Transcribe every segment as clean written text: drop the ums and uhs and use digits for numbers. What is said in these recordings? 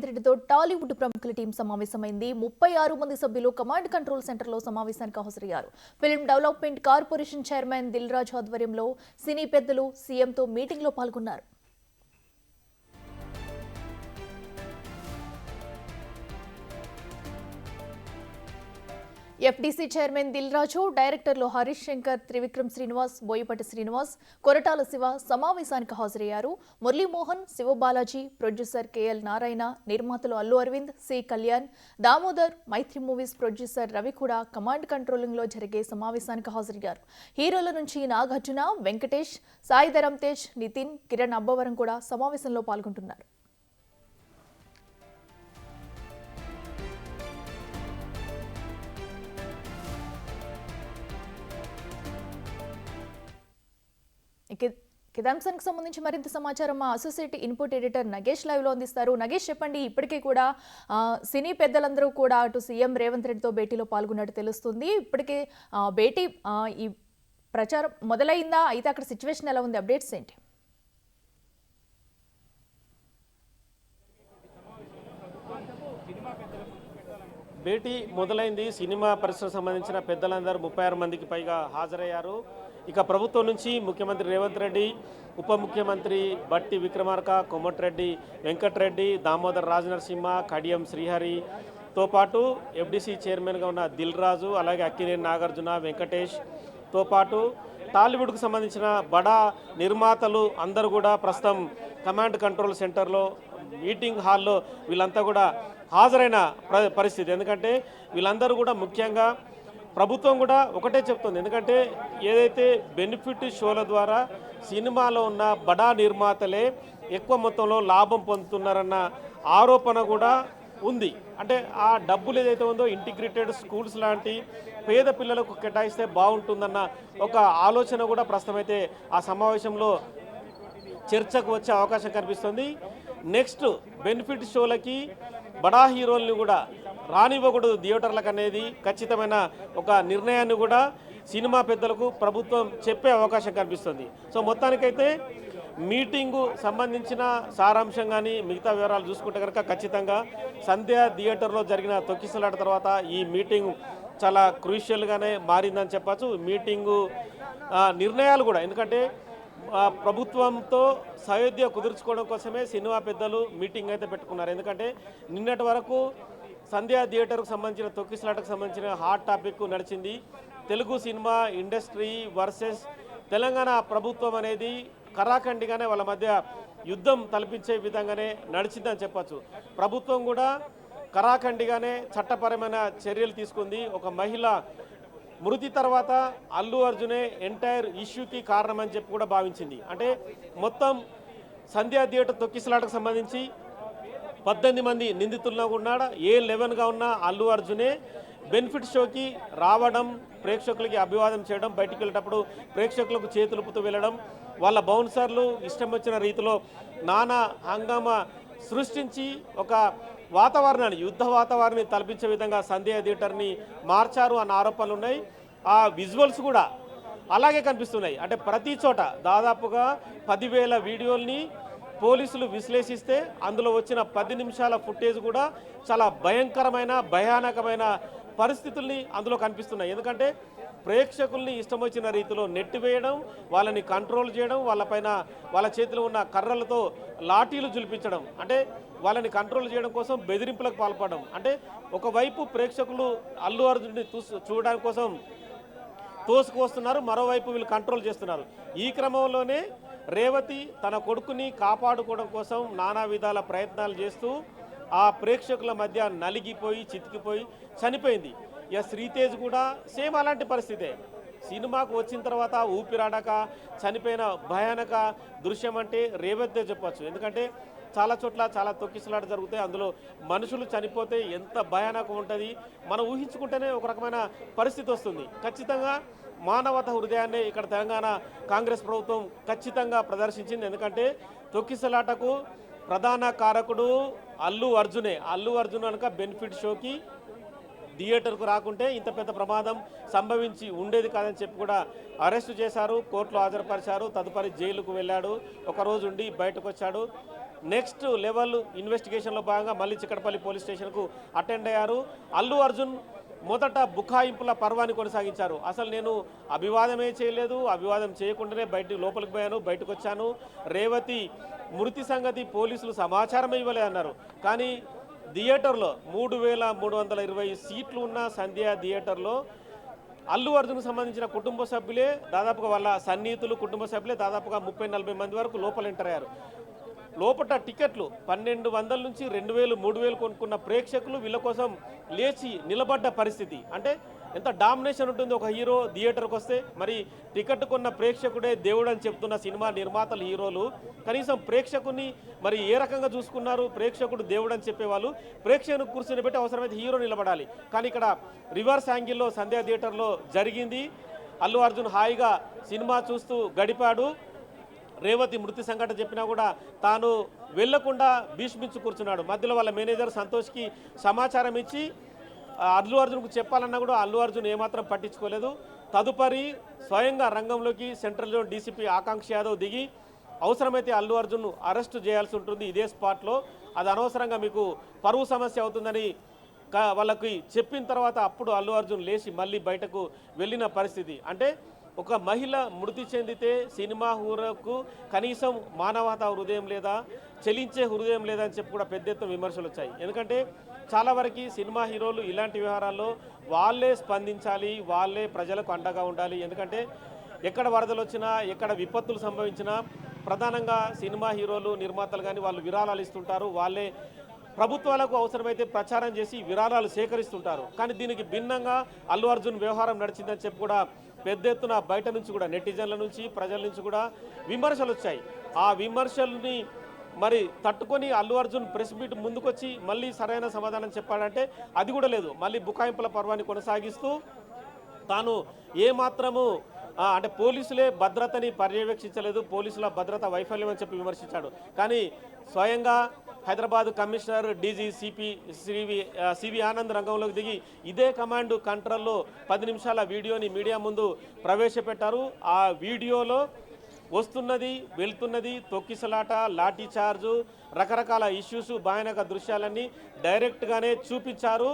రెడ్డితో టాలీవుడ్ ప్రముఖుల టీం సమావేశమైంది. 36 మంది సభ్యులు కమాండ్ కంట్రోల్ సెంటర్లో సమావేశానికి హాజరయ్యారు. Film development corporation chairman Dil Raju ఆధ్వర్యంలో సినీ పెద్దలు సీఎంతో మీటింగ్లో పాల్గొన్నారు. ఎఫ్డీసీ చైర్మన్ దిల్ రాజు, డైరెక్టర్లు హరీష్ శంకర్, త్రివిక్రమ్ శ్రీనివాస్, బోయపాటి శ్రీనివాస్, కొరటాల శివ సమావేశానికి హాజరయ్యారు. మురళీమోహన్, శివబాలాజీ, ప్రొడ్యూసర్ కేఎల్ నారాయణ, నిర్మాతలు అల్లు అరవింద్, సి కళ్యాణ్, దామోదర్, మైత్రి మూవీస్ ప్రొడ్యూసర్ రవి కూడా కమాండ్ కంట్రోలింగ్ లో జరిగే సమావేశానికి హాజరయ్యారు. హీరోల నుంచి నాగార్జున, వెంకటేష్, సాయి ధరమ్ తేజ్, నితిన్, కిరణ్ అబ్బవరం కూడా సమావేశంలో పాల్గొంటున్నారు. అంశానికి సంబంధించి మరింత సమాచారం మా associate input editor Nagesh live లో అందిస్తారు. నగేష్, చెప్పండి. ఇప్పటికే కూడా సినీ పెద్దలందరూ కూడా అటు సీఎం రేవంత్ రెడ్డితో భేటీలో పాల్గొన్నట్టు తెలుస్తుంది. ఇప్పటికే భేటీ ఈ ప్రచారం మొదలైందా? అయితే అక్కడ సిచ్యువేషన్ ఎలా ఉంది? అప్డేట్స్ ఏంటి? భేటీ మొదలైంది. సినిమా పరిశ్రమకు సంబంధించిన పెద్దలందరూ 36 మందికి పైగా హాజరయ్యారు. ఇక ప్రభుత్వం నుంచి ముఖ్యమంత్రి రేవంత్ రెడ్డి, ఉప ముఖ్యమంత్రి బట్టి విక్రమార్క, కోమటిరెడ్డి వెంకటరెడ్డి, దామోదర్ రాజనరసింహ, కడియం శ్రీహరితో పాటు ఎఫ్డీసీ చైర్మన్గా ఉన్న దిల్ రాజు, అలాగే అక్కినేని నాగార్జున, వెంకటేష్తో పాటు టాలీవుడ్కు సంబంధించిన బడా నిర్మాతలు అందరూ కూడా ప్రస్తుతం కమాండ్ కంట్రోల్ సెంటర్లో మీటింగ్ హాల్లో వీళ్ళంతా కూడా హాజరైన పరిస్థితి. ఎందుకంటే వీళ్ళందరూ కూడా ముఖ్యంగా ప్రభుత్వం కూడా ఒకటే చెప్తుంది. ఎందుకంటే ఏదైతే బెనిఫిట్ షోల ద్వారా సినిమాలో ఉన్న బడా నిర్మాతలే ఎక్కువ మొత్తంలో లాభం పొందుతున్నారన్న ఆరోపణ కూడా ఉంది. అంటే ఆ డబ్బులు ఏదైతే ఉందో ఇంటిగ్రేటెడ్ స్కూల్స్ లాంటి పేద పిల్లలకు కేటాయిస్తే బాగుంటుందన్న ఒక ఆలోచన కూడా ప్రస్తుతం అయితే ఆ సమావేశంలో చర్చకు వచ్చే అవకాశం కనిపిస్తుంది. నెక్స్ట్ బెనిఫిట్ షోలకి బడా హీరోల్ని కూడా రానివ్వకూడదు థియేటర్లకు అనేది ఖచ్చితమైన ఒక నిర్ణయాన్ని కూడా సినిమా పెద్దలకు ప్రభుత్వం చెప్పే అవకాశం కనిపిస్తుంది. సో మొత్తానికైతే మీటింగు సంబంధించిన సారాంశం కానీ మిగతా వివరాలు చూసుకుంటే కనుక ఖచ్చితంగా సంధ్య థియేటర్లో జరిగిన తొక్కిసలాట తర్వాత ఈ మీటింగ్ చాలా క్రూషియల్గానే మారిందని చెప్పచ్చు. మీటింగు నిర్ణయాలు కూడా, ఎందుకంటే ప్రభుత్వంతో సయోధ్య కుదుర్చుకోవడం కోసమే సినిమా పెద్దలు మీటింగ్ అయితే పెట్టుకున్నారు. ఎందుకంటే నిన్నటి వరకు సంధ్యా థియేటర్కు సంబంధించిన తొక్కిసలాటకు సంబంధించిన హాట్ టాపిక్ నడిచింది. Telugu cinema industry versus Telangana ప్రభుత్వం అనేది కరాఖండిగానే వాళ్ళ మధ్య యుద్ధం తలపించే విధంగానే నడిచిందని చెప్పచ్చు. ప్రభుత్వం కూడా కరాఖండిగానే చట్టపరమైన చర్యలు తీసుకుంది. ఒక మహిళ మృతి తర్వాత అల్లు అర్జునే ఎంటైర్ ఇష్యూకి కారణమని చెప్పి కూడా భావించింది. అంటే మొత్తం సంధ్యా థియేటర్ తొక్కిసలాటకు సంబంధించి 18 మంది నిందితుల్లో ఉన్నాడు. A11గా ఉన్న అల్లు అర్జునే బెనిఫిట్ షోకి రావడం, ప్రేక్షకులకి అభివాదం చేయడం, బయటికి వెళ్ళేటప్పుడు ప్రేక్షకులకు చేతులుపుతూ వెళ్ళడం, వాళ్ళ బౌన్సర్లు ఇష్టం వచ్చిన రీతిలో నానా హంగామా సృష్టించి ఒక వాతావరణాన్ని, యుద్ధ వాతావరణాన్ని తలపించే విధంగా సంధ్యా థియేటర్ని మార్చారు అన్న ఆరోపణలు ఉన్నాయి. ఆ విజువల్స్ కూడా అలాగే కనిపిస్తున్నాయి. అంటే ప్రతి చోట దాదాపుగా 10,000 వీడియోల్ని పోలీసులు విశ్లేషిస్తే అందులో వచ్చిన 10 నిమిషాల ఫుటేజ్ కూడా చాలా భయంకరమైన, భయానకమైన పరిస్థితుల్ని అందులో కనిపిస్తున్నాయి. ఎందుకంటే ప్రేక్షకుల్ని ఇష్టం వచ్చిన రీతిలో నెట్టివేయడం, వాళ్ళని కంట్రోల్ చేయడం, వాళ్ళ చేతిలో ఉన్న కర్రలతో లాఠీలు జులిపించడం, అంటే వాళ్ళని కంట్రోల్ చేయడం కోసం బెదిరింపులకు పాల్పడడం. అంటే ఒకవైపు ప్రేక్షకులు అల్లు అర్జున్ని చూడడానికి కోసం తోసుకువస్తున్నారు, మరోవైపు వీళ్ళు కంట్రోల్ చేస్తున్నారు. ఈ క్రమంలోనే రేవతి తన కొడుకుని కాపాడుకోవడం కోసం నానా విధాల ప్రయత్నాలు చేస్తూ ఆ ప్రేక్షకుల మధ్య నలిగిపోయి చితికిపోయి చనిపోయింది. ఇక శ్రీతేజ్ కూడా సేమ్ అలాంటి పరిస్థితే. సినిమాకు వచ్చిన తర్వాత ఊపిరాడక చనిపోయిన భయానక దృశ్యం అంటే రేవతే చెప్పచ్చు. ఎందుకంటే చాలా చోట్ల చాలా తొక్కిసలాట జరుగుతాయి. అందులో మనుషులు చనిపోతే ఎంత భయానకం ఉంటుంది మనం ఊహించుకుంటేనే ఒక రకమైన పరిస్థితి వస్తుంది. ఖచ్చితంగా మానవత హృదయాన్ని ఇక్కడ తెలంగాణ కాంగ్రెస్ ప్రభుత్వం ఖచ్చితంగా ప్రదర్శించింది. ఎందుకంటే తొక్కిసలాటకు ప్రధాన కారకుడు అల్లు అర్జునే. అల్లు అర్జున్ కనుక బెనిఫిట్ షోకి థియేటర్కు రాకుంటే ఇంత పెద్ద ప్రమాదం సంభవించి ఉండేది కాదని చెప్పి కూడా అరెస్టు చేశారు, కోర్టులో హాజరుపరిచారు. తదుపరి జైలుకు వెళ్ళాడు, ఒకరోజు ఉండి బయటకు వచ్చాడు. నెక్స్ట్ లెవెల్ ఇన్వెస్టిగేషన్లో భాగంగా మళ్ళీ చిక్కడపల్లి పోలీస్ స్టేషన్కు అటెండ్ అయ్యారు. అల్లు అర్జున్ మొదట బుకాయింపుల పర్వాన్ని కొనసాగించారు. అసలు నేను అభివాదమే చేయలేదు, అభివాదం చేయకుండానే లోపలికి పోయాను, బయటకు వచ్చాను. రేవతి మృతి సంగతి పోలీసులు సమాచారమే ఇవ్వలేదన్నారు. కానీ థియేటర్లో 3,320 సీట్లు ఉన్న సంధ్య థియేటర్లో అల్లు అర్జున్కు సంబంధించిన కుటుంబ సభ్యులే దాదాపుగా వాళ్ళ సన్నిహితులు కుటుంబ సభ్యులే దాదాపుగా 30-40 మంది వరకు లోపల ఎంటర్ అయ్యారు. లోపల టికెట్లు 1,200 నుంచి 2,000, 3,000 కొనుక్కున్న ప్రేక్షకులు వీళ్ళ కోసం లేచి నిలబడ్డ పరిస్థితి. అంటే ఎంత డామినేషన్ ఉంటుంది ఒక హీరో థియేటర్కి వస్తే. మరి టికెట్ కొన్న ప్రేక్షకుడే దేవుడు అని చెప్తున్న సినిమా నిర్మాతలు, హీరోలు కనీసం ప్రేక్షకుని మరి ఏ రకంగా చూసుకున్నారు? ప్రేక్షకుడు దేవుడు అని చెప్పేవాళ్ళు ప్రేక్షకుని కూర్చొని పెట్టి అవసరమైతే హీరో నిలబడాలి. కానీ ఇక్కడ రివర్స్ యాంగిల్లో సంధ్యా థియేటర్లో జరిగింది. అల్లు అర్జున్ హాయిగా సినిమా చూస్తూ గడిపాడు. రేవతి మృతి సంఘటన చెప్పినా కూడా తాను వెళ్లకుండా భీష్మించి కూర్చున్నాడు. మధ్యలో వాళ్ళ మేనేజర్ సంతోష్కి సమాచారం ఇచ్చి అల్లు అర్జున్కు చెప్పాలన్నా కూడా అల్లు అర్జున్ ఏమాత్రం పట్టించుకోలేదు. తదుపరి స్వయంగా రంగంలోకి సెంట్రల్ జోన్ డీసీపీ ఆకాంక్ష యాదవ్ దిగి అవసరమైతే అల్లు అర్జున్ను అరెస్టు చేయాల్సి ఉంటుంది ఇదే స్పాట్లో, అది అనవసరంగా మీకు పరువు సమస్య అవుతుందని వాళ్ళకి చెప్పిన తర్వాత అప్పుడు అల్లు అర్జున్ లేచి మళ్ళీ బయటకు వెళ్ళిన పరిస్థితి. అంటే ఒక మహిళ మృతి చెందితే సినిమా హీరోకు కనీసం మానవతా హృదయం లేదా, చెలించే హృదయం లేదా అని చెప్పి కూడా పెద్ద ఎత్తున విమర్శలు వచ్చాయి. ఎందుకంటే చాలా వరకు సినిమా హీరోలు ఇలాంటి వ్యవహారాల్లో వాళ్ళే స్పందించాలి, వాళ్ళే ప్రజలకు అండగా ఉండాలి. ఎందుకంటే ఎక్కడ వరదలు వచ్చినా, ఎక్కడ విపత్తులు సంభవించినా ప్రధానంగా సినిమా హీరోలు, నిర్మాతలు కానీ వాళ్ళు విరాళాలు ఇస్తుంటారు. వాళ్ళే ప్రభుత్వాలకు అవసరమైతే ప్రచారం చేసి విరాళాలు సేకరిస్తుంటారు. కానీ దీనికి భిన్నంగా అల్లు అర్జున్ వ్యవహారం నడిచిందని చెప్పి కూడా పెద్ద ఎత్తున బయట నుంచి కూడా నెటిజన్ల నుంచి, ప్రజల నుంచి కూడా విమర్శలు వచ్చాయి. ఆ విమర్శల్ని మరి తట్టుకొని అల్లు అర్జున్ ప్రెస్ మీట్ ముందుకొచ్చి మళ్ళీ సరైన సమాధానం చెప్పాడంటే అది కూడా లేదు. మళ్ళీ బుకాయింపుల పర్వాన్ని కొనసాగిస్తూ తాను ఏమాత్రము అంటే పోలీసులే భద్రతని పర్యవేక్షించలేదు, పోలీసుల భద్రత వైఫల్యం అని చెప్పి విమర్శించాడు. కానీ స్వయంగా Hyderabad commissioner DG CV Anand రంగంలోకి దిగి ఇదే కమాండ్ కంట్రోల్లో 10 నిమిషాల వీడియోని మీడియా ముందు ప్రవేశపెట్టారు. ఆ వీడియోలో వస్తున్నది, వెళ్తున్నది, తొక్కిసలాట, లాఠీ చార్జు, రకరకాల ఇష్యూస్, భయానక దృశ్యాలన్నీ డైరెక్ట్గానే చూపించారు.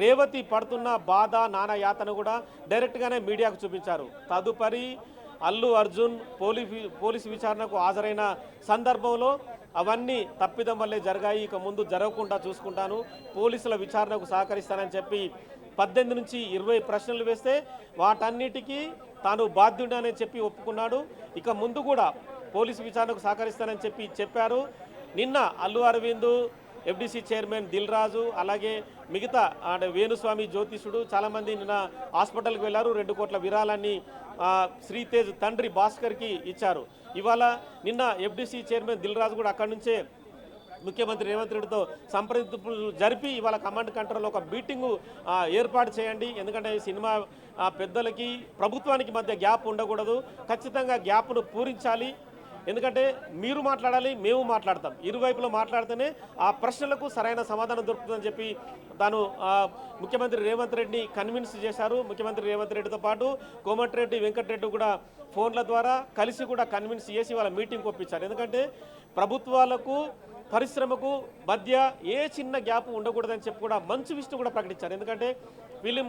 రేవతి పడుతున్న బాధ, నానా యాతన కూడా డైరెక్ట్గానే మీడియాకు చూపించారు. తదుపరి అల్లు అర్జున్ పోలీసు విచారణకు హాజరైన సందర్భంలో అవన్నీ తప్పిదం వల్లే జరిగాయి, ఇక ముందు జరగకుండా చూసుకుంటాను, పోలీసుల విచారణకు సహకరిస్తానని చెప్పి 18 నుంచి 20 ప్రశ్నలు వేస్తే వాటన్నిటికీ తాను బాధ్యుడని చెప్పి ఒప్పుకున్నాడు. ఇక ముందు కూడా పోలీసు విచారణకు సహకరిస్తానని చెప్పారు. నిన్న అల్లు అరవింద్, ఎఫ్డీసీ చైర్మన్ దిల్ రాజు, అలాగే మిగతా అంటే వేణుస్వామి జ్యోతిషుడు చాలామంది నిన్న హాస్పిటల్కి వెళ్ళారు. 2 కోట్ల విరాళాన్ని శ్రీతేజ్ తండ్రి భాస్కర్కి ఇచ్చారు. ఇవాళ నిన్న ఎఫ్డీసీ చైర్మన్ దిల్ రాజు కూడా అక్కడి నుంచే ముఖ్యమంత్రి రేవంత్ రెడ్డితో సంప్రదింపులు జరిపి ఇవాళ కమాండ్ కంట్రోల్లో ఒక మీటింగు ఏర్పాటు చేయండి. ఎందుకంటే సినిమా పెద్దలకి ప్రభుత్వానికి మధ్య గ్యాప్ ఉండకూడదు, ఖచ్చితంగా గ్యాప్ను పూరించాలి. ఎందుకంటే మీరు మాట్లాడాలి, మేము మాట్లాడతాం, ఇరువైపులో మాట్లాడితేనే ఆ ప్రశ్నలకు సరైన సమాధానం దొరుకుతుందని చెప్పి తాను ముఖ్యమంత్రి రేవంత్ రెడ్డిని కన్విన్స్ చేశారు. ముఖ్యమంత్రి రేవంత్ రెడ్డితో పాటు కోమటిరెడ్డి వెంకటరెడ్డి కూడా ఫోన్ల ద్వారా కలిసి కూడా కన్విన్స్ చేసి వాళ్ళ మీటింగ్ ఒప్పించారు. ఎందుకంటే ప్రభుత్వాలకు పరిశ్రమకు మధ్య ఏ చిన్న గ్యాప్ ఉండకూడదని చెప్పి కూడా మంచు విష్ణు కూడా ప్రకటించారు. ఎందుకంటే ఫిలిం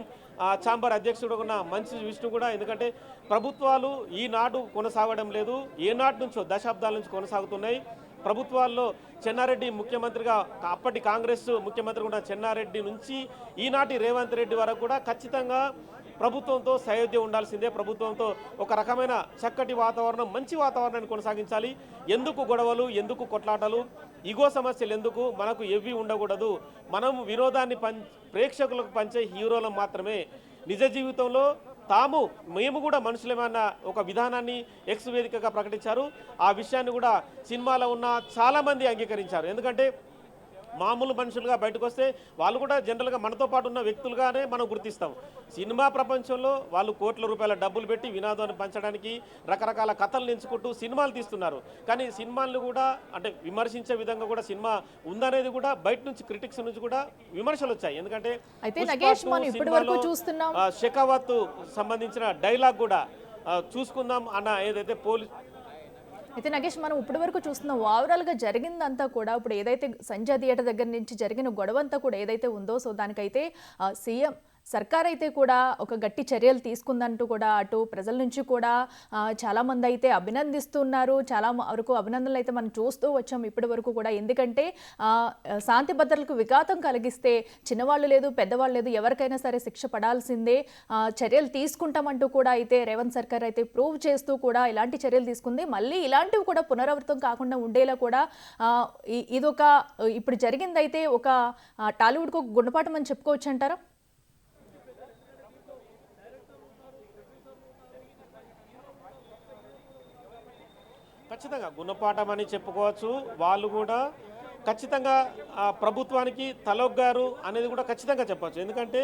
ఛాంబర్ అధ్యక్షుడు ఉన్న మంచు విష్ణు కూడా, ఎందుకంటే ప్రభుత్వాలు ఈనాడు కొనసాగడం లేదు, ఏనాటి నుంచో దశాబ్దాల నుంచి కొనసాగుతున్నాయి. ప్రభుత్వాల్లో చెన్నారెడ్డి ముఖ్యమంత్రిగా, అప్పటి కాంగ్రెస్ ముఖ్యమంత్రి ఉన్న చెన్నారెడ్డి నుంచి ఈనాటి రేవంత్ రెడ్డి వరకు కూడా ఖచ్చితంగా ప్రభుత్వంతో సయోధ్య ఉండాల్సిందే. ప్రభుత్వంతో ఒక రకమైన చక్కటి వాతావరణం, మంచి వాతావరణాన్ని కొనసాగించాలి. ఎందుకు గొడవలు, ఎందుకు కొట్లాటలు, ఇగో సమస్యలు ఎందుకు, మనకు ఎవ్వి ఉండకూడదు. మనం వినోదాన్ని ప్రేక్షకులకు పంచే హీరోలం మాత్రమే. నిజ జీవితంలో మేము కూడా మనుషులేమన్న ఒక విధానాన్ని ఎక్స్ వేదికగా ప్రకటించారు. ఆ విషయాన్ని కూడా సినిమాలో ఉన్న చాలామంది అంగీకరించారు. ఎందుకంటే మామూలు మనుషులుగా బయటకు వస్తే వాళ్ళు కూడా జనరల్గా మనతో పాటు ఉన్న వ్యక్తులుగానే మనం గుర్తిస్తాం. సినిమా ప్రపంచంలో వాళ్ళు కోట్ల రూపాయల డబ్బులు పెట్టి వినోదాన్ని పంచడానికి రకరకాల కథలు ఎంచుకుంటూ సినిమాలు తీస్తున్నారు. కానీ సినిమాలను కూడా అంటే విమర్శించే విధంగా కూడా సినిమా ఉందనేది కూడా బయట నుంచి క్రిటిక్స్ నుంచి కూడా విమర్శలు వచ్చాయి. ఎందుకంటే షెకావత్ సంబంధించిన డైలాగ్ కూడా చూసుకుందాం అన్న ఏదైతే అయితే నగేష్ మనం ఇప్పటి వరకు చూస్తున్నాం ఓవరాల్గా జరిగిందంతా కూడా ఇప్పుడు ఏదైతే సంజయ్ థియేటర్ దగ్గర నుంచి జరిగిన గొడవ అంతా కూడా ఏదైతే ఉందో సో దానికైతే సీఎం సర్కార్ అయితే కూడా ఒక గట్టి చర్యలు తీసుకుందంటూ కూడా అటు ప్రజల నుంచి కూడా చాలామంది అయితే అభినందిస్తున్నారు. చాలా వరకు అభినందనలు అయితే మనం చూస్తూ వచ్చాం ఇప్పటి వరకు కూడా. ఎందుకంటే శాంతి భద్రతలకు విఘాతం కలిగిస్తే చిన్నవాళ్ళు లేదు పెద్దవాళ్ళు లేదు ఎవరికైనా సరే శిక్ష పడాల్సిందే, చర్యలు తీసుకుంటామంటూ కూడా అయితే రేవంత్ సర్కార్ అయితే ప్రూవ్ చేస్తూ కూడా ఇలాంటి చర్యలు తీసుకుంది. మళ్ళీ ఇలాంటివి కూడా పునరావృతం కాకుండా ఉండేలా కూడా ఇదొక ఇప్పుడు జరిగిందైతే ఒక టాలీవుడ్కు గుణపాఠం అని చెప్పుకోవచ్చు అంటారా? ఖచ్చితంగా గుణపాఠం అని చెప్పుకోవచ్చు. వాళ్ళు కూడా ఖచ్చితంగా ప్రభుత్వానికి తలొగ్గారు అనేది కూడా ఖచ్చితంగా చెప్పచ్చు. ఎందుకంటే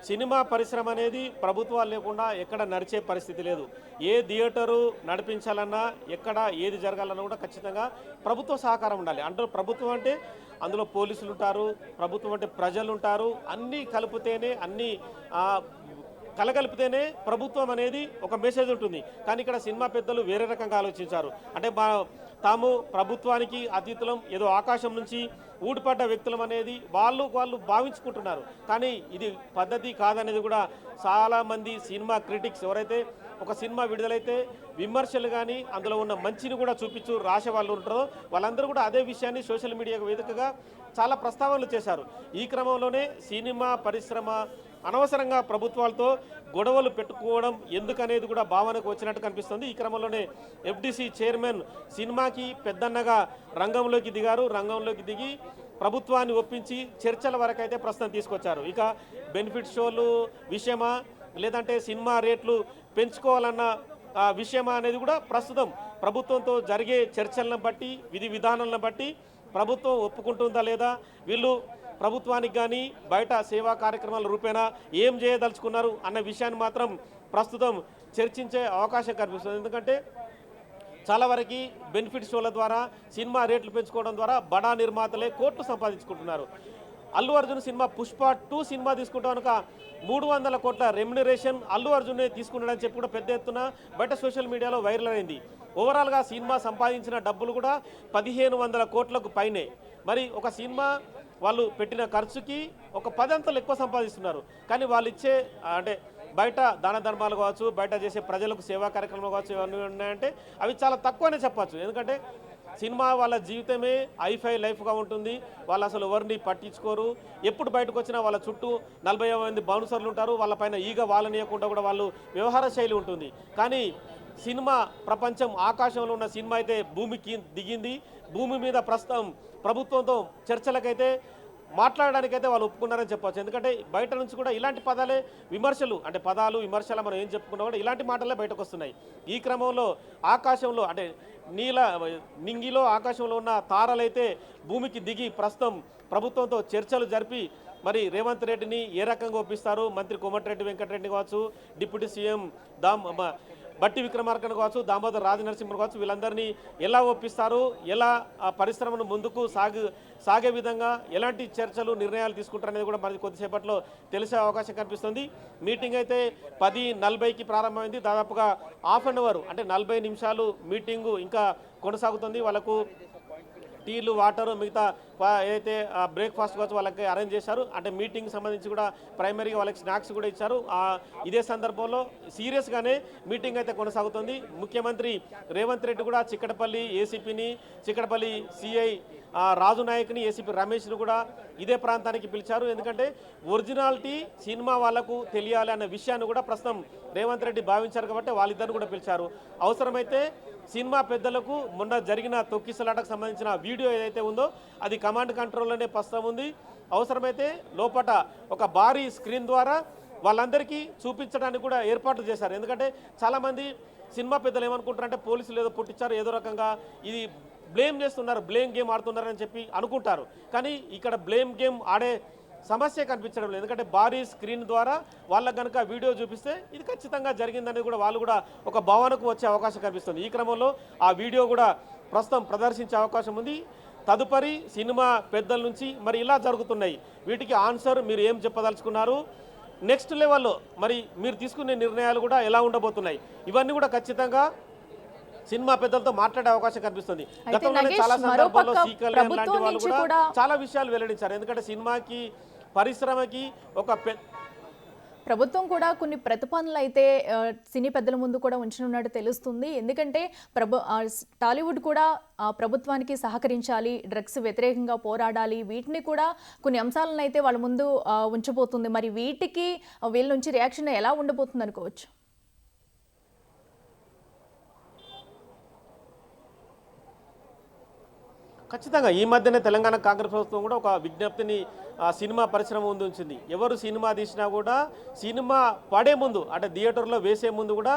సినిమా పరిశ్రమ అనేది ప్రభుత్వాలు లేకుండా ఎక్కడ నడిచే పరిస్థితి లేదు. ఏ థియేటరు నడిపించాలన్నా ఎక్కడ ఏది జరగాలన్నా కూడా ఖచ్చితంగా ప్రభుత్వ సహకారం ఉండాలి. అంటే ప్రభుత్వం అంటే అందులో పోలీసులు ఉంటారు, ప్రభుత్వం అంటే ప్రజలు ఉంటారు, అన్నీ కలిపితేనే అన్నీ కలగలిపితేనే ప్రభుత్వం అనేది ఒక మెసేజ్ ఉంటుంది. కానీ ఇక్కడ సినిమా పెద్దలు వేరే రకంగా ఆలోచించారు. అంటే తాము ప్రభుత్వానికి అతీతులం, ఏదో ఆకాశం నుంచి ఊడిపడ్డ వ్యక్తులం అనేది వాళ్ళు భావించుకుంటున్నారు. కానీ ఇది పద్ధతి కాదనేది కూడా చాలామంది సినిమా క్రిటిక్స్ ఎవరైతే ఒక సినిమా విడుదలైతే విమర్శలు కానీ అందులో ఉన్న మంచిని కూడా చూపించు రాసే వాళ్ళు ఉంటారో వాళ్ళందరూ కూడా అదే విషయాన్ని సోషల్ మీడియా వేదికగా చాలా ప్రస్తావనలు చేశారు. ఈ క్రమంలోనే సినిమా పరిశ్రమ అనవసరంగా ప్రభుత్వాలతో గొడవలు పెట్టుకోవడం ఎందుకనేది కూడా భావనకు వచ్చినట్టు కనిపిస్తుంది. ఈ క్రమంలోనే ఎఫ్డిసి చైర్మన్ సినిమాకి పెద్దన్నగా రంగంలోకి దిగారు. రంగంలోకి దిగి ప్రభుత్వాన్ని ఒప్పించి చర్చల వరకు అయితే ప్రస్తుతం తీసుకొచ్చారు. ఇక బెనిఫిట్ షోలు విషయమా లేదంటే సినిమా రేట్లు పెంచుకోవాలన్న విషయమా అనేది కూడా ప్రస్తుతం ప్రభుత్వంతో జరిగే చర్చలను బట్టి విధి విధానాలను బట్టి ప్రభుత్వం ఒప్పుకుంటుందా లేదా, వీళ్ళు ప్రభుత్వానికి కానీ బయట సేవా కార్యక్రమాల రూపేణా ఏం చేయదలుచుకున్నారు అన్న విషయాన్ని మాత్రం ప్రస్తుతం చర్చించే అవకాశం కనిపిస్తుంది. ఎందుకంటే చాలా వరకు బెనిఫిట్ షోల ద్వారా సినిమా రేట్లు పెంచుకోవడం ద్వారా బడా నిర్మాతలే కోట్లు సంపాదించుకుంటున్నారు. అల్లు అర్జున్ సినిమా పుష్ప 2 సినిమా తీసుకుంటాం కనుక 300 కోట్ల రెమ్యునరేషన్ అల్లు అర్జునే తీసుకున్నాడని చెప్పి కూడా పెద్ద ఎత్తున బయట సోషల్ మీడియాలో వైరల్ అయింది. ఓవరాల్గా సినిమా సంపాదించిన డబ్బులు కూడా 1500 కోట్లకు పైనే. మరి ఒక సినిమా వాళ్ళు పెట్టిన ఖర్చుకి ఒక 10 అంతలు ఎక్కువ సంపాదిస్తున్నారు. కానీ వాళ్ళు ఇచ్చే అంటే బయట దాన ధర్మాలు కావచ్చు, బయట చేసే ప్రజలకు సేవా కార్యక్రమాలు కావచ్చు, ఇవన్నీ ఉన్నాయంటే అవి చాలా తక్కువనే చెప్పచ్చు. ఎందుకంటే సినిమా వాళ్ళ జీవితమే హైఫై లైఫ్గా ఉంటుంది. వాళ్ళు అసలు ఎవరిని పట్టించుకోరు. ఎప్పుడు బయటకు వచ్చినా వాళ్ళ చుట్టూ 40 మంది బౌన్సర్లు ఉంటారు. వాళ్ళపైన ఈగ వాళ్ళనియకుండా కూడా వాళ్ళు వ్యవహార శైలి ఉంటుంది. కానీ సినిమా ప్రపంచం ఆకాశంలో ఉన్న సినిమా అయితే భూమికి దిగింది. భూమి మీద ప్రస్తుతం ప్రభుత్వంతో చర్చలకైతే మాట్లాడడానికైతే వాళ్ళు ఒప్పుకున్నారని చెప్పవచ్చు. ఎందుకంటే బయట నుంచి కూడా ఇలాంటి పదాలే విమర్శలు అంటే పదాలు విమర్శలు మనం ఏం చెప్పుకున్నా కూడా ఇలాంటి మాటలే బయటకు వస్తున్నాయి. ఈ క్రమంలో ఆకాశంలో అంటే నింగిలో ఆకాశంలో ఉన్న తారలైతే భూమికి దిగి ప్రస్తుతం ప్రభుత్వంతో చర్చలు జరిపి మరి రేవంత్ రెడ్డిని ఏ రకంగా ఒప్పిస్తారు, మంత్రి కోమటిరెడ్డి వెంకటరెడ్డి కావచ్చు, డిప్యూటీ సీఎం బట్టి విక్రమార్కను కావచ్చు, దామోదర్ రాజనరసింహను కావచ్చు, వీళ్ళందరినీ ఎలా ఒప్పిస్తారు, ఎలా ఆ పరిశ్రమను ముందుకు సాగే విధంగా ఎలాంటి చర్చలు నిర్ణయాలు తీసుకుంటారనేది కూడా మనకి కొద్దిసేపట్లో తెలిసే అవకాశం కనిపిస్తుంది. మీటింగ్ అయితే 10:40కి ప్రారంభమైంది. దాదాపుగా హాఫ్ అన్ అవర్ అంటే 40 నిమిషాలు మీటింగు ఇంకా కొనసాగుతుంది. వాళ్ళకు టీలు వాటరు మిగతా ఏదైతే బ్రేక్ఫాస్ట్ కావచ్చు వాళ్ళకి అరేంజ్ చేశారు. అంటే మీటింగ్ సంబంధించి కూడా ప్రైమరీగా వాళ్ళకి స్నాక్స్ కూడా ఇచ్చారు. ఇదే సందర్భంలో సీరియస్గానే మీటింగ్ అయితే కొనసాగుతుంది. ముఖ్యమంత్రి రేవంత్ రెడ్డి కూడా చిక్కడపల్లి ఏసీపీని, చిక్కడపల్లి సిఐ రాజు నాయక్ని, ఏసీపీ రమేష్ను కూడా ఇదే ప్రాంతానికి పిలిచారు. ఎందుకంటే ఒరిజినాలిటీ సినిమా వాళ్ళకు తెలియాలి అన్న విషయాన్ని కూడా ప్రస్తుతం రేవంత్ రెడ్డి భావించారు కాబట్టి వాళ్ళిద్దరిని కూడా పిలిచారు. అవసరమైతే సినిమా పెద్దలకు మొన్న జరిగిన తొక్కిసలాటకు సంబంధించిన వీడియో ఏదైతే ఉందో అది కమాండ్ కంట్రోల్లోనే ప్రస్తుతం ఉంది. అవసరమైతే లోపట ఒక భారీ స్క్రీన్ ద్వారా వాళ్ళందరికీ చూపించడానికి కూడా ఏర్పాట్లు చేశారు. ఎందుకంటే చాలామంది సినిమా పెద్దలు ఏమనుకుంటారంటే పోలీసులు ఏదో పుట్టించారు, ఏదో రకంగా ఇది బ్లేమ్ చేస్తున్నారు, బ్లేమ్ గేమ్ ఆడుతున్నారని చెప్పి అనుకుంటారు. కానీ ఇక్కడ బ్లేమ్ గేమ్ ఆడే సమస్య కనిపించడం లేదు. ఎందుకంటే భారీ స్క్రీన్ ద్వారా వాళ్ళకు కనుక వీడియో చూపిస్తే ఇది ఖచ్చితంగా జరిగిందనేది కూడా వాళ్ళు కూడా ఒక భావనకు వచ్చే అవకాశం కనిపిస్తుంది. ఈ క్రమంలో ఆ వీడియో కూడా ప్రస్తుతం ప్రదర్శించే అవకాశం ఉంది. తదుపరి సినిమా పెద్దల నుంచి మరి ఇలా జరుగుతున్నాయి, వీటికి ఆన్సర్ మీరు ఏం చెప్పదలుచుకున్నారు, నెక్స్ట్ లెవెల్లో మరి మీరు తీసుకునే నిర్ణయాలు కూడా ఎలా ఉండబోతున్నాయి, ఇవన్నీ కూడా ఖచ్చితంగా సినిమా పెద్దలతో మాట్లాడే అవకాశం కనిపిస్తుంది. అయితే గతంలోనే నగేష్, చాలా సందర్భాల్లో మరోపక్క సి కళ్యాణ్ లాంటి ప్రభుత్వం వాళ్ళు నుంచి కూడా కూడా చాలా విషయాలు వెల్లడించారు. ఎందుకంటే సినిమాకి పరిశ్రమకి ఒక ప్రభుత్వం కూడా కొన్ని ప్రతిపాదనలు అయితే సినీ పెద్దల ముందు కూడా ఉంచనున్నట్టు తెలుస్తుంది. ఎందుకంటే టాలీవుడ్ కూడా ప్రభుత్వానికి సహకరించాలి, డ్రగ్స్ వ్యతిరేకంగా పోరాడాలి, వీటిని కూడా కొన్ని అంశాలను అయితే వాళ్ళ ముందు ఉంచబోతుంది. మరి వీటికి వీళ్ళ నుంచి రియాక్షన్ ఎలా ఉండబోతుంది అనుకోవచ్చు? ఖచ్చితంగా ఈ మధ్యనే తెలంగాణ కాంగ్రెస్ ప్రభుత్వం కూడా ఒక విజ్ఞప్తిని సినిమా పరిశ్రమ ముందు ఉంచింది. ఎవరు సినిమా తీసినా కూడా సినిమా పడే ముందు అంటే థియేటర్లో వేసే ముందు కూడా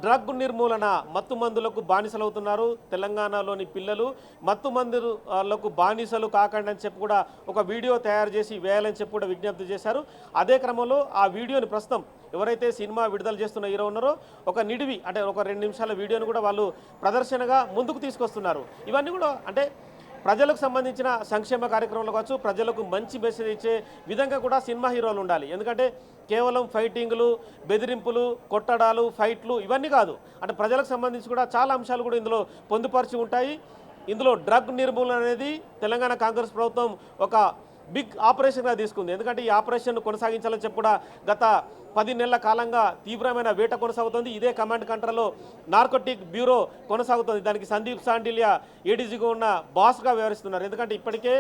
డ్రగ్ నిర్మూలన, మత్తు మందులకు బానిసలవుతున్నారు తెలంగాణలోని పిల్లలు, మత్తు మందులకు బానిసలు కాకండి అని చెప్పి కూడా ఒక వీడియో తయారు చేసి వేయాలని చెప్పి కూడా విజ్ఞప్తి చేశారు. అదే క్రమంలో ఆ వీడియోని ప్రస్తుతం ఎవరైతే సినిమా విడుదల చేస్తున్న హీరో ఉన్నారో ఒక నిడివి అంటే ఒక 2 నిమిషాల వీడియోని కూడా వాళ్ళు ప్రదర్శనగా ముందుకు తీసుకొస్తున్నారు. ఇవన్నీ కూడా అంటే ప్రజలకు సంబంధించిన సంక్షేమ కార్యక్రమాలు కావచ్చు, ప్రజలకు మంచి మెసేజ్ ఇచ్చే విధంగా కూడా సినిమా హీరోలు ఉండాలి. ఎందుకంటే కేవలం ఫైటింగ్లు, బెదిరింపులు, కొట్టడాలు, ఫైట్లు ఇవన్నీ కాదు. అంటే ప్రజలకు సంబంధించి కూడా చాలా అంశాలు కూడా ఇందులో పొందుపరిచి ఉంటాయి. ఇందులో డ్రగ్ నిర్మూలన అనేది తెలంగాణ కాంగ్రెస్ ప్రభుత్వం ఒక బిగ్ ఆపరేషన్గా తీసుకుంది. ఎందుకంటే ఈ ఆపరేషన్ కొనసాగించాలని చెప్పి కూడా గత 10 నెలల కాలంగా తీవ్రమైన వేట కొనసాగుతుంది. ఇదే కమాండ్ కంట్రోల్లో నార్కోటిక్ బ్యూరో కొనసాగుతుంది. దానికి సందీప్ సాండిలియా ఏడీజీగా ఉన్న బాస్గా వ్యవహరిస్తున్నారు. ఎందుకంటే ఇప్పటికే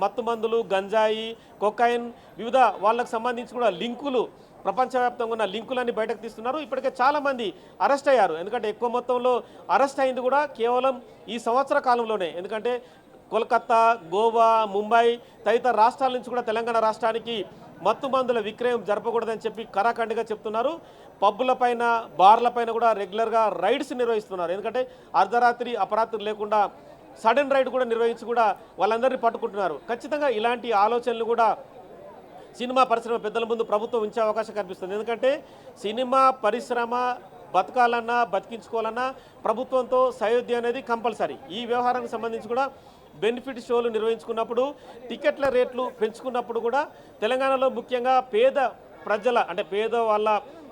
మత్తు మందులు, గంజాయి, కొకైన్ వివిధ వాళ్ళకు సంబంధించి కూడా లింకులు ప్రపంచవ్యాప్తంగా ఉన్న లింకులన్నీ బయటకు తీస్తున్నారు. ఇప్పటికే చాలామంది అరెస్ట్ అయ్యారు. ఎందుకంటే ఎక్కువ మొత్తంలో అరెస్ట్ అయింది కూడా కేవలం ఈ సంవత్సర కాలంలోనే. ఎందుకంటే కోల్కతా, గోవా, ముంబై తదితర రాష్ట్రాల నుంచి కూడా తెలంగాణ రాష్ట్రానికి మత్తు మందుల విక్రయం జరపకూడదని చెప్పి కరాఖండిగా చెప్తున్నారు. పబ్బులపైన, బార్లపైన కూడా రెగ్యులర్గా రైడ్స్ నిర్వహిస్తున్నారు. ఎందుకంటే అర్ధరాత్రి అపరాత్రి లేకుండా సడన్ రైడ్ కూడా నిర్వహించి కూడా వాళ్ళందరినీ పట్టుకుంటున్నారు. ఖచ్చితంగా ఇలాంటి ఆలోచనలు కూడా సినిమా పరిశ్రమ పెద్దల ముందు ప్రభుత్వం ఉంచే అవకాశం కనిపిస్తుంది. ఎందుకంటే సినిమా పరిశ్రమ బతకాలన్నా, బతికించుకోవాలన్నా ప్రభుత్వంతో సయోధ్య అనేది కంపల్సరీ. ఈ వ్యవహారానికి సంబంధించి కూడా బెనిఫిట్ షోలు నిర్వహించుకున్నప్పుడు, టికెట్ల రేట్లు పెంచుకున్నప్పుడు కూడా తెలంగాణలో ముఖ్యంగా పేద ప్రజల అంటే పేద వాళ్ళ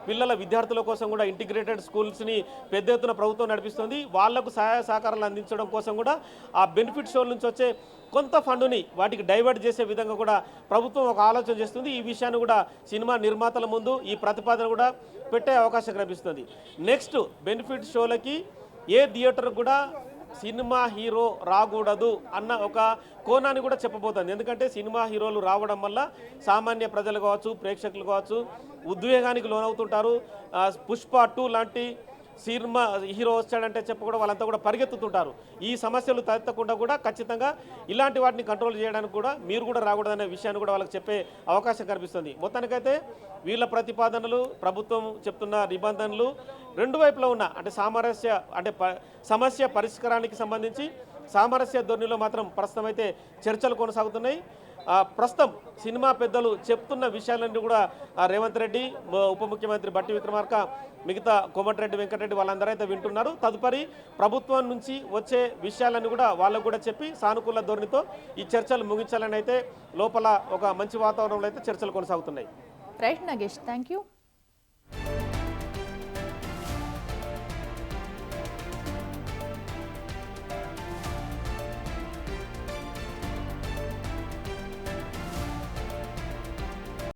పిల్లల విద్యార్థుల కోసం కూడా ఇంటిగ్రేటెడ్ స్కూల్స్ని పెద్ద ఎత్తున ప్రభుత్వం నడిపిస్తుంది. వాళ్లకు సహాయ సహకారాలు అందించడం కోసం కూడా ఆ బెనిఫిట్ షోల నుంచి వచ్చే కొంత ఫండుని వాటికి డైవర్ట్ చేసే విధంగా కూడా ప్రభుత్వం ఒక ఆలోచన చేస్తుంది. ఈ విషయాన్ని కూడా సినిమా నిర్మాతల ముందు ఈ ప్రతిపాదన కూడా పెట్టే అవకాశం కనిపిస్తుంది. నెక్స్ట్ బెనిఫిట్ షోలకి ఏ థియేటర్ కూడా సినిమా హీరో రాకూడదు అన్న ఒక కోణాన్ని కూడా చెప్పబోతుంది. ఎందుకంటే సినిమా హీరోలు రావడం వల్ల సామాన్య ప్రజలు కావచ్చు, ప్రేక్షకులు కావచ్చు ఉద్వేగానికి లోనవుతుంటారు. పుష్ప 2 లాంటి సినిమా హీరో వచ్చాడంటే చెప్పి కూడా వాళ్ళంతా కూడా పరిగెత్తుతుంటారు. ఈ సమస్యలు తలెత్తకుండా కూడా ఖచ్చితంగా ఇలాంటి వాటిని కంట్రోల్ చేయడానికి కూడా మీరు కూడా రాకూడదనే విషయాన్ని కూడా వాళ్ళకి చెప్పే అవకాశం కనిపిస్తుంది. మొత్తానికైతే వీళ్ళ ప్రతిపాదనలు, ప్రభుత్వం చెప్తున్న నిబంధనలు రెండు వైపులా ఉన్న అంటే సమస్య పరిష్కారానికి సంబంధించి సామరస్య ధోరణిలో మాత్రం ప్రస్తుతం అయితే చర్చలు కొనసాగుతున్నాయి. ప్రస్తుతం సినిమా పెద్దలు చెప్తున్న విషయాలన్నీ కూడా రేవంత్ రెడ్డి, ఉప ముఖ్యమంత్రి బట్టి విక్రమార్క, మిగతా కోమటిరెడ్డి వెంకటరెడ్డి వాళ్ళందరూ అయితే వింటున్నారు. తదుపరి ప్రభుత్వం నుంచి వచ్చే విషయాలన్నీ కూడా వాళ్ళకు కూడా చెప్పి సానుకూల ధోరణితో ఈ చర్చలు ముగించాలని అయితే లోపల ఒక మంచి వాతావరణంలో అయితే చర్చలు కొనసాగుతున్నాయి. Right Nagesh, thank you.